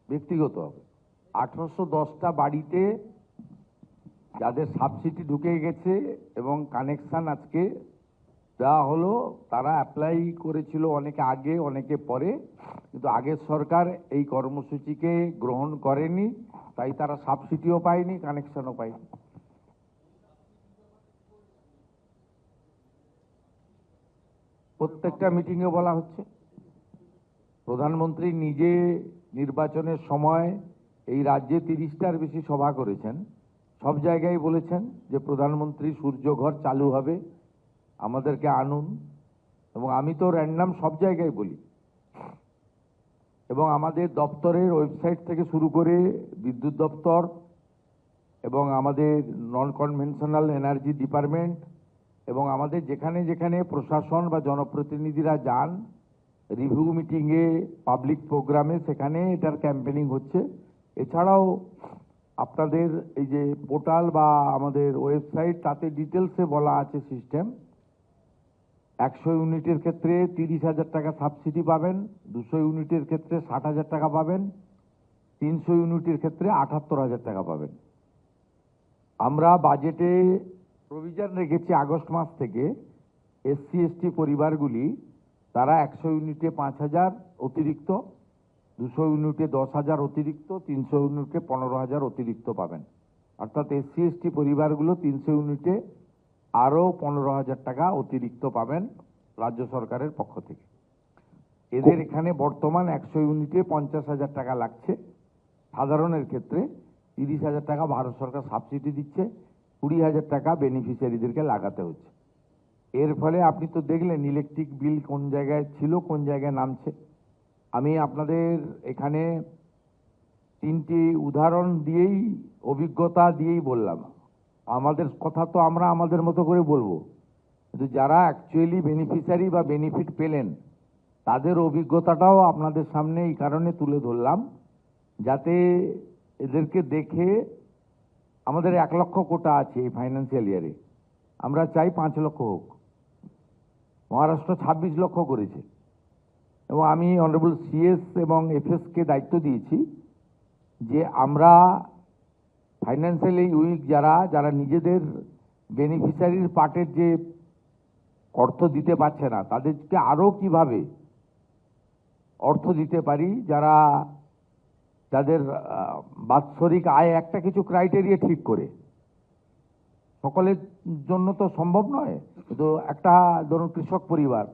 ব্যক্তিগতভাবে 1810টা বাড়িতে যাদের সাবসিডি ঢুকে গেছে এবং কানেকশন আজকে দেওয়া হলো, তারা অ্যাপ্লাই করেছিল অনেকে আগে অনেকে পরে, কিন্তু আগের সরকার এই কর্মসূচিকে গ্রহণ করেনি, তাই তারা সাবসিডিও পায়নি, কানেকশনও পায়নি। প্রত্যেকটা মিটিংয়ে বলা হচ্ছে। প্রধানমন্ত্রী নিজে নির্বাচনের সময় এই রাজ্যে 30টার বেশি সভা করেছেন, সব জায়গায় বলেছেন যে প্রধানমন্ত্রী সূর্যঘর চালু হবে, আমাদেরকে আনুন, এবং আমি তো র্যান্ডাম সব জায়গায় বলি। এবং আমাদের দপ্তরের ওয়েবসাইট থেকে শুরু করে বিদ্যুৎ দপ্তর এবং আমাদের নন কনভেনশনাল এনার্জি ডিপার্টমেন্ট এবং আমাদের যেখানে যেখানে প্রশাসন বা জনপ্রতিনিধিরা যান রিভিউ মিটিংয়ে, পাবলিক প্রোগ্রামে, সেখানে এটার ক্যাম্পেনিং হচ্ছে। এছাড়াও আপনাদের এই যে পোর্টাল বা আমাদের ওয়েবসাইট, তাতে ডিটেলসে বলা আছে সিস্টেম। 100 ইউনিটের ক্ষেত্রে 30,000 টাকা সাবসিডি পাবেন, 200 ইউনিটের ক্ষেত্রে 60,000 টাকা পাবেন, 300 ইউনিটের ক্ষেত্রে 78,000 টাকা পাবেন। আমরা বাজেটে প্রভিশন রেখেছি আগস্ট মাস থেকে এসসি এসটি পরিবারগুলি তারা 100 ইউনিটে 5,000 অতিরিক্ত, 200 ইউনিটে 10,000 অতিরিক্ত, 300 ইউনিটে 15,000 অতিরিক্ত পাবেন। অর্থাৎ এসসি এসটি পরিবারগুলো 300 ইউনিটে আরও 15,000 টাকা অতিরিক্ত পাবেন রাজ্য সরকারের পক্ষ থেকে। এদের এখানে বর্তমান 100 ইউনিটে 50,000 টাকা লাগছে। সাধারণের ক্ষেত্রে 30,000 টাকা ভারত সরকার সাবসিডি দিচ্ছে, 20,000 টাকা বেনিফিশিয়ারিদেরকে লাগাতে হচ্ছে। এর ফলে আপনি তো দেখলেন ইলেকট্রিক বিল কোন জায়গায় ছিল, কোন জায়গায় নামছে। আমি আপনাদের এখানে 3টি উদাহরণ দিয়েই, অভিজ্ঞতা দিয়েই বললাম। আমাদের কথা তো আমরা আমাদের মতো করে বলবো, কিন্তু যারা অ্যাকচুয়ালি বেনিফিশিয়ারি বা বেনিফিট পেলেন তাদের অভিজ্ঞতাটাও আপনাদের সামনে এই কারণে তুলে ধরলাম, যাতে এদেরকে দেখে, আমাদের 1 লক্ষ কোটা আছে এই ফাইন্যান্সিয়াল ইয়ারে, আমরা চাই 5 লক্ষ হোক। মহারাষ্ট্র 26 লক্ষ করেছে, এবং আমি অনারেবল সিএস এবং এফএসকে দায়িত্ব দিয়েছি যে আমরা ফাইন্যান্সিয়ালি উইক যারা নিজেদের বেনিফিশিয়ারির পার্টের যে অর্থ দিতে পারছে না, তাদেরকে আরও কিভাবে অর্থ দিতে পারি, যাদের বাৎসরিক আয় একটা কিছু ক্রাইটেরিয়া ঠিক করে। সকলের জন্য তো সম্ভব নয়, তো একটা ধরুন কৃষক পরিবার,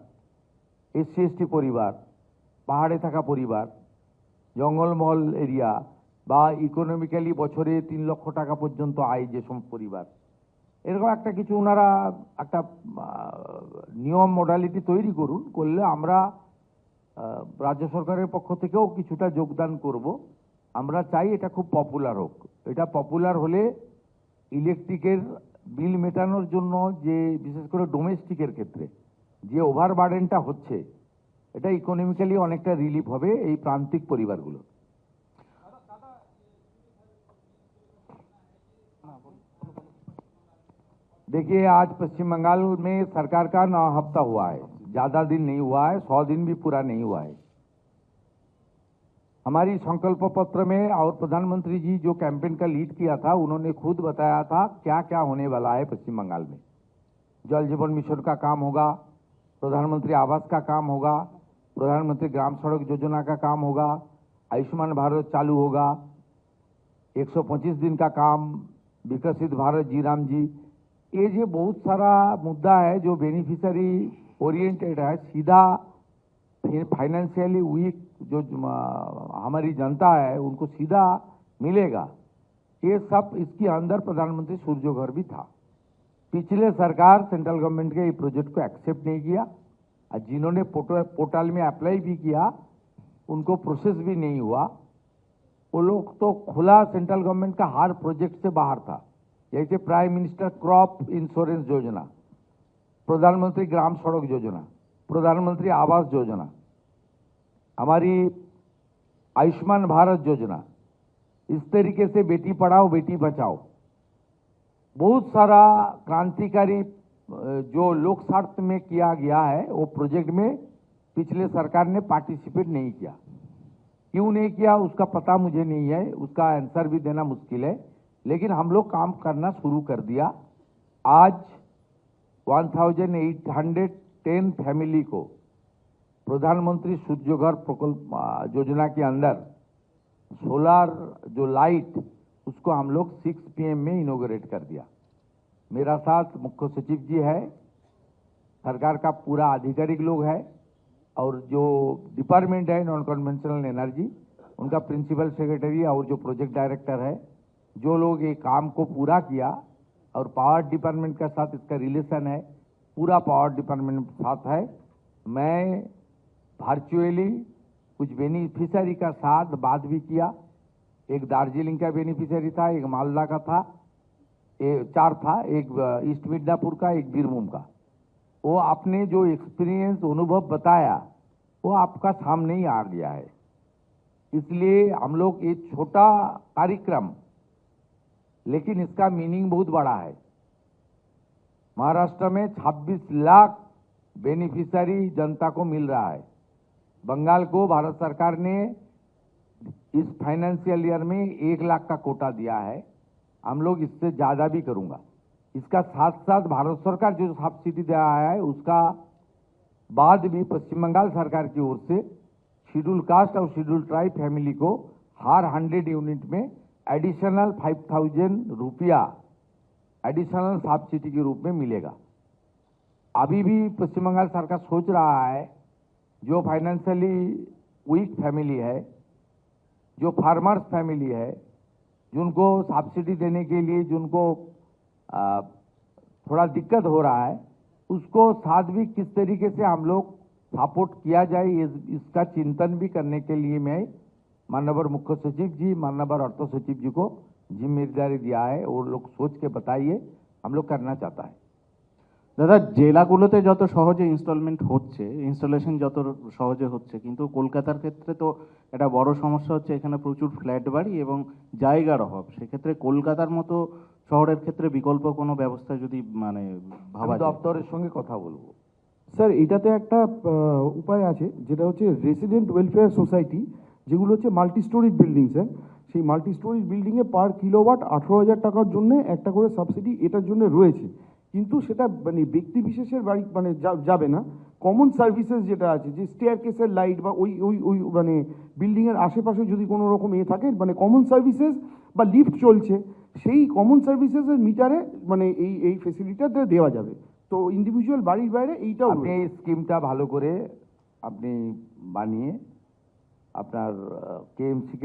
এসসি এসটি পরিবার, পাহাড়ে থাকা পরিবার, জঙ্গলমহল এরিয়া, বা ইকোনমিক্যালি বছরে 3 লক্ষ টাকা পর্যন্ত আয় যেসব পরিবার, এরকম একটা কিছু ওনারা একটা নিয়ম মডালিটি তৈরি করুন, করলে আমরা রাজ্য সরকারের পক্ষ থেকেও কিছুটা যোগদান করব। আমরা চাই এটা খুব পপুলার হোক। এটা পপুলার হলে ইলেকট্রিকের বিল মেটানোর জন্য, যে বিশেষ করে ডোমেস্টিকের ক্ষেত্রে যে ওভারবার্ডেনটা হচ্ছে, এটা ইকোনমিক্যালি অনেকটা রিলিফ হবে এই প্রান্তিক পরিবারগুলো। देखिए, आज पश्चिम बंगाल में सरकार का 9 हफ्ता हुआ है, ज़्यादा दिन नहीं हुआ है, 100 दिन भी पूरा नहीं हुआ है। हमारी संकल्प पत्र में और प्रधानमंत्री जी जो कैंपेन का लीड किया था, उन्होंने खुद बताया था क्या क्या होने वाला है पश्चिम बंगाल में। जल जीवन मिशन का काम होगा, प्रधानमंत्री आवास का काम होगा, प्रधानमंत्री ग्राम सड़क योजना का काम होगा, आयुष्मान भारत चालू होगा, 125 दिन का काम, विकसित भारत जी राम जी। ये जो बहुत सारा मुद्दा है जो बेनिफिशियरी ओरिएंटेड है, सीधा फाइनेंशियली वीक जो हमारी जनता है उनको सीधा मिलेगा। ये सब इसके अंदर प्रधानमंत्री सूर्यघर भी था। पिछले सरकार सेंट्रल गवर्नमेंट के ये प्रोजेक्ट को एक्सेप्ट नहीं किया, और जिन्होंने पोर्टल में अप्लाई भी किया उनको प्रोसेस भी नहीं हुआ। वो लोग तो खुला सेंट्रल गवर्नमेंट का हर प्रोजेक्ट से बाहर था, जैसे प्राइम मिनिस्टर क्रॉप इंश्योरेंस योजना, प्रधानमंत्री ग्राम सड़क योजना, प्रधानमंत्री आवास योजना, हमारी आयुष्मान भारत योजना, इस तरीके से बेटी पढ़ाओ बेटी बचाओ, बहुत सारा क्रांतिकारी जो लोक स्वार्थ में किया गया है, वो प्रोजेक्ट में पिछले सरकार ने पार्टिसिपेट नहीं किया। क्यों नहीं किया उसका पता मुझे नहीं है, उसका आंसर भी देना मुश्किल है, लेकिन हम लोग काम करना शुरू कर दिया। आज 1810 फैमिली को प्रधानमंत्री सूर्य घर प्रकल्प योजना के अंदर सोलार जो लाइट उसको हम लोग 6 PM में इनॉग्रेट कर दिया। मेरा साथ मुख्य सचिव जी है, सरकार का पूरा आधिकारिक लोग है, और जो डिपार्टमेंट है नॉन कन्वेंशनल एनर्जी उनका प्रिंसिपल सेक्रेटरी और जो प्रोजेक्ट डायरेक्टर है, जो लोग ये काम को पूरा किया, और पावर डिपार्टमेंट के साथ इसका रिलेशन है, पूरा पावर डिपार्टमेंट साथ है। मैं वर्चुअली कुछ बेनिफिशियरी का साथ बात भी किया। एक दार्जिलिंग का बेनिफिशियरी था, एक मालदा का था, 4 था, एक ईस्ट मिदनापुर का, एक बीरभूम का। वो आपने जो एक्सपीरियंस अनुभव बताया वो आपका सामने ही आ गया है। इसलिए हम लोग एक छोटा कार्यक्रम, लेकिन इसका मीनिंग बहुत बड़ा है। महाराष्ट्र में 26 लाख बेनिफिशियरी जनता को मिल रहा है। बंगाल को भारत सरकार ने इस फाइनेंशियल ईयर में 1 लाख का कोटा दिया है। हम लोग इससे ज़्यादा भी करूंगा। इसका साथ साथ भारत सरकार जो सब्सिडी दे रहा है उसका बाद भी पश्चिम बंगाल सरकार की ओर से शेड्यूल कास्ट और शेड्यूल ट्राइब फैमिली को हर 100 यूनिट में एडिशनल 5,000 रुपया एडिशनल सब्सिडी के रूप में मिलेगा। अभी भी पश्चिम बंगाल सरकार सोच रहा है जो फाइनेंशियली वीक फैमिली है, जो फार्मर्स फैमिली है, जिनको सब्सिडी देने के लिए जिनको थोड़ा दिक्कत हो रहा है, उसको साथ भी किस तरीके से हम लोग सपोर्ट किया जाए, इसका चिंतन भी करने के लिए मैं माननीय मुख्य सचिव जी, माननीय अर्थ सचिव जी को जिम्मेदारी दिया है। वो लोग सोच के बताइए, हम लोग करना चाहता है। দাদা, জেলাগুলোতে যত সহজে ইনস্টলমেন্ট হচ্ছে, ইনস্টলেশন যত সহজে হচ্ছে, কিন্তু কলকাতার ক্ষেত্রে তো একটা বড় সমস্যা হচ্ছে এখানে প্রচুর ফ্ল্যাট বাড়ি এবং জায়গার অভাব। সেক্ষেত্রে কলকাতার মতো শহরের ক্ষেত্রে বিকল্প কোনো ব্যবস্থা যদি মানে ভাবা যায়। দপ্তরের সঙ্গে কথা বলবো। স্যার, এটাতে একটা উপায় আছে, যেটা হচ্ছে রেসিডেন্ট ওয়েলফেয়ার সোসাইটি, যেগুলো হচ্ছে মাল্টি স্টোরিজ বিল্ডিং। স্যার, সেই মাল্টি স্টোরিজ বিল্ডিংয়ে পার কিলোওয়াট 18,000 টাকার জন্য একটা করে সাবসিডি এটার জন্য রয়েছে। কিন্তু সেটা মানে ব্যক্তি বিশেষের বাড়ি মানে যাবে না। কমন সার্ভিসেস যেটা আছে, যে স্টেয়ার কেসের লাইট বা ওই ওই ওই মানে বিল্ডিংয়ের আশেপাশে যদি কোনো রকম থাকে, মানে কমন সার্ভিসেস বা লিফট চলছে, সেই কমন সার্ভিসেসের মিটারে মানে এই ফেসিলিটিটা দেওয়া যাবে। তো ইন্ডিভিজুয়াল বাড়ির বাইরে এইটাও আপনি এই স্কিমটা ভালো করে আপনি বানিয়ে আপনার কেএমসি কে